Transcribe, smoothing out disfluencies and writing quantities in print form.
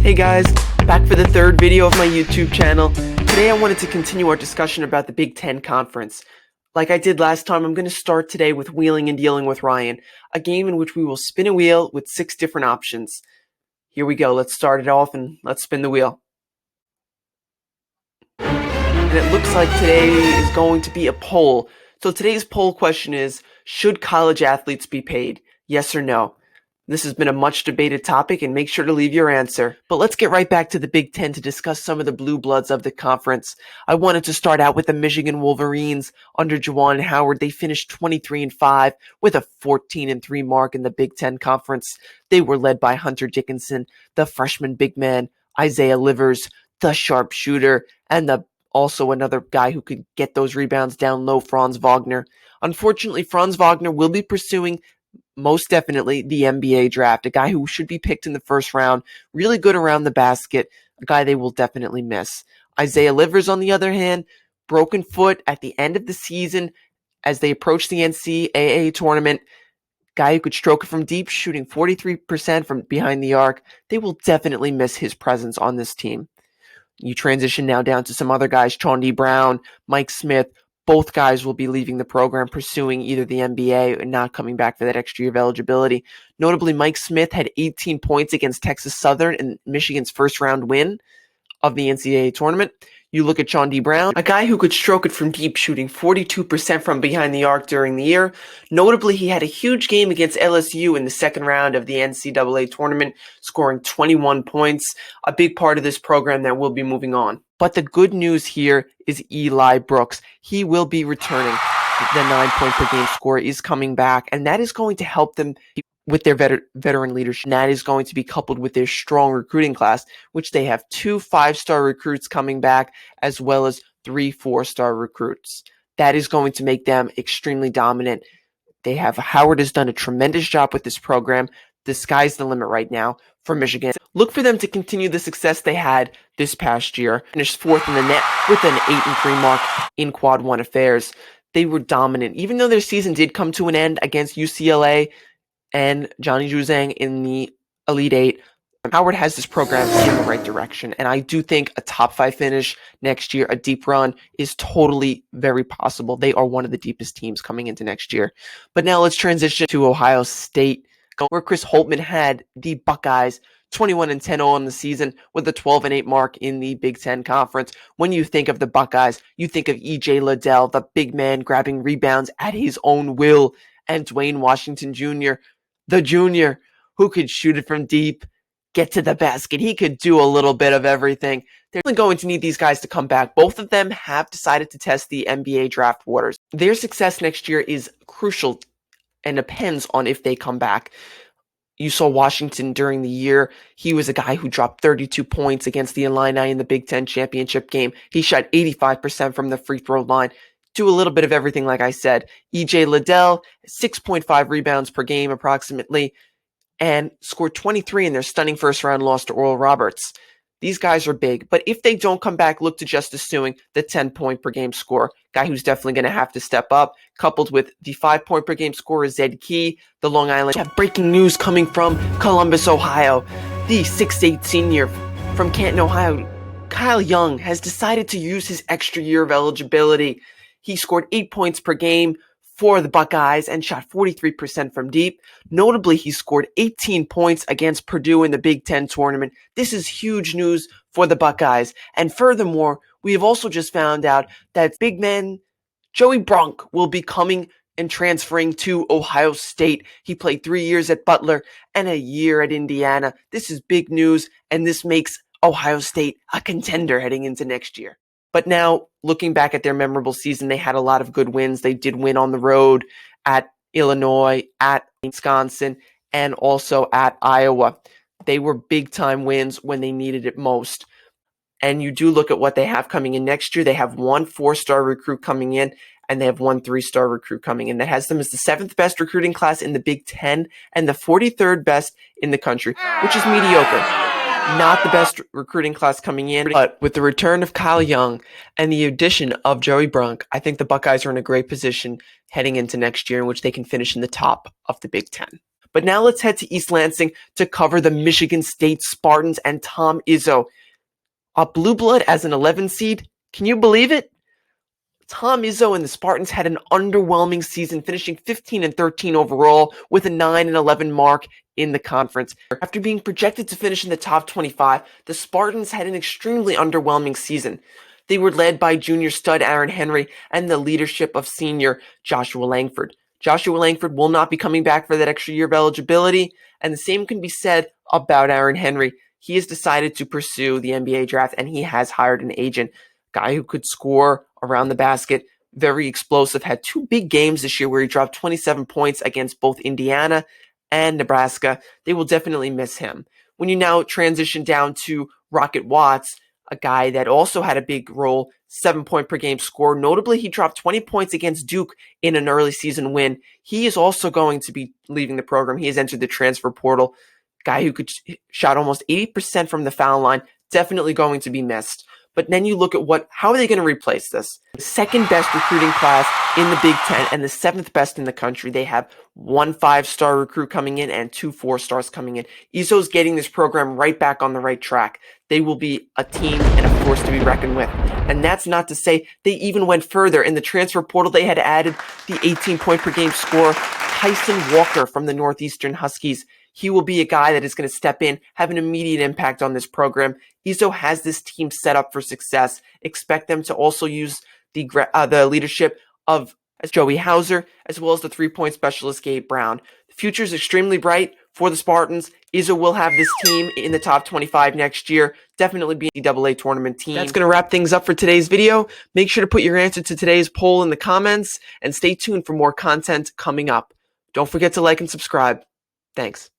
Hey guys, back for the third video of my YouTube channel. Today I wanted to continue our discussion about the Big Ten Conference. Like I did last time, I'm going to start today with Wheeling and Dealing with Ryan, a game in which we will spin a wheel with 6 different options. Here we go, let's start it off and let's spin the wheel. And it looks like today is going to be a poll. So today's poll question is, should college athletes be paid? Yes or no? This has been a much debated topic, and make sure to leave your answer. But let's get right back to the Big Ten to discuss some of the blue bloods of the conference. I wanted to start out with the Michigan Wolverines. Under Juwan Howard, they finished 23-5 with a 14-3 mark in the Big Ten Conference. They were led by Hunter Dickinson, the freshman big man, Isaiah Livers, the sharpshooter, and also another guy who could get those rebounds down low, Franz Wagner. Unfortunately, Franz Wagner will be pursuing most definitely the NBA draft, a guy who should be picked in the first round, really good around the basket, a guy they will definitely miss. Isaiah Livers, on the other hand, broken foot at the end of the season as they approach the NCAA tournament, guy who could stroke it from deep, shooting 43% from behind the arc. They will definitely miss his presence on this team. You transition now down to some other guys, Chaundee Brown, Mike Smith. Both guys will be leaving the program, pursuing either the NBA and not coming back for that extra year of eligibility. Notably, Mike Smith had 18 points against Texas Southern in Michigan's first round win of the NCAA tournament. You look at Chaundee Brown, a guy who could stroke it from deep, shooting 42% from behind the arc during the year. Notably, he had a huge game against LSU in the second round of the NCAA tournament, scoring 21 points, a big part of this program that will be moving on. But the good news here is Eli Brooks. He will be returning. The 9-point-per-game scorer is coming back, and that is going to help them with their veteran leadership. And that is going to be coupled with their strong recruiting class, which they have 2 5-star recruits coming back, as well as 3 4-star recruits. That is going to make them extremely dominant. Howard has done a tremendous job with this program. The sky's the limit right now for Michigan. Look for them to continue the success they had this past year. Finished 4th in the net with an 8-3 mark in Quad 1 affairs. They were dominant. Even though their season did come to an end against UCLA and Johnny Juzang in the Elite Eight, Howard has this program in the right direction. And I do think a top 5 finish next year, a deep run, is totally very possible. They are one of the deepest teams coming into next year. But now let's transition to Ohio State, where Chris Holtmann had the Buckeyes 21-10 on the season with a 12-8 mark in the Big Ten Conference. When you think of the Buckeyes, you think of E.J. Liddell, the big man grabbing rebounds at his own will, and Dwayne Washington Jr., the junior, who could shoot it from deep, get to the basket. He could do a little bit of everything. They're going to need these guys to come back. Both of them have decided to test the NBA draft waters. Their success next year is crucial and depends on if they come back. You saw Washington during the year. He was a guy who dropped 32 points against the Illini in the Big Ten championship game. He shot 85% from the free throw line. Do a little bit of everything, like I said. E.J. Liddell, 6.5 rebounds per game approximately, and scored 23 in their stunning first-round loss to Oral Roberts. These guys are big, but if they don't come back, look to Justice Sueing, the 10-point-per-game scorer, guy who's definitely going to have to step up, coupled with the 5-point-per-game scorer Zed Key, the Long Island. We have breaking news coming from Columbus, Ohio. The 6'8 senior from Canton, Ohio, Kyle Young, has decided to use his extra year of eligibility. He scored 8 points per game for the Buckeyes and shot 43% from deep. Notably, he scored 18 points against Purdue in the Big Ten tournament. This is huge news for the Buckeyes. And furthermore, we have also just found out that big man Joey Brunk will be coming and transferring to Ohio State. He played 3 years at Butler and a year at Indiana. This is big news, and this makes Ohio State a contender heading into next year. But now, looking back at their memorable season, they had a lot of good wins. They did win on the road at Illinois, at Wisconsin, and also at Iowa. They were big-time wins when they needed it most. And you do look at what they have coming in next year. They have 1 4-star recruit coming in, and they have 1 3-star recruit coming in. That has them as the 7th best recruiting class in the Big Ten and the 43rd best in the country, which is mediocre. Not the best recruiting class coming in, but with the return of Kyle Young and the addition of Joey Brunk, I think the Buckeyes are in a great position heading into next year in which they can finish in the top of the Big Ten. But now let's head to East Lansing to cover the Michigan State Spartans and Tom Izzo. A blue blood as an 11 seed? Can you believe it? Tom Izzo and the Spartans had an underwhelming season, finishing 15-13 overall with a 9-11 mark in the conference. After being projected to finish in the top 25, the Spartans had an extremely underwhelming season. They were led by junior stud Aaron Henry and the leadership of senior Joshua Langford. Joshua Langford will not be coming back for that extra year of eligibility, and the same can be said about Aaron Henry. He has decided to pursue the NBA draft, and he has hired an agent. Guy who could score around the basket, very explosive, had 2 big games this year where he dropped 27 points against both Indiana and Nebraska. They will definitely miss him. When you now transition down to Rocket Watts, a guy that also had a big role, 7-point per game score. Notably, he dropped 20 points against Duke in an early season win. He is also going to be leaving the program. He has entered the transfer portal. Guy who could shot almost 80% from the foul line, definitely going to be missed. But then you look at how are they going to replace this? The second best recruiting class in the Big Ten and the 7th best in the country. They have 1 5-star recruit coming in and 2 4-stars coming in. Izzo's getting this program right back on the right track. They will be a team and a force to be reckoned with. And that's not to say they even went further. In the transfer portal, they had added the 18-point per game scorer, Tyson Walker from the Northeastern Huskies. He will be a guy that is going to step in, have an immediate impact on this program. Izzo has this team set up for success. Expect them to also use the leadership of Joey Hauser, as well as the 3-point specialist Gabe Brown. The future is extremely bright for the Spartans. Izzo will have this team in the top 25 next year. Definitely be a NCAA tournament team. That's going to wrap things up for today's video. Make sure to put your answer to today's poll in the comments, and stay tuned for more content coming up. Don't forget to like and subscribe. Thanks.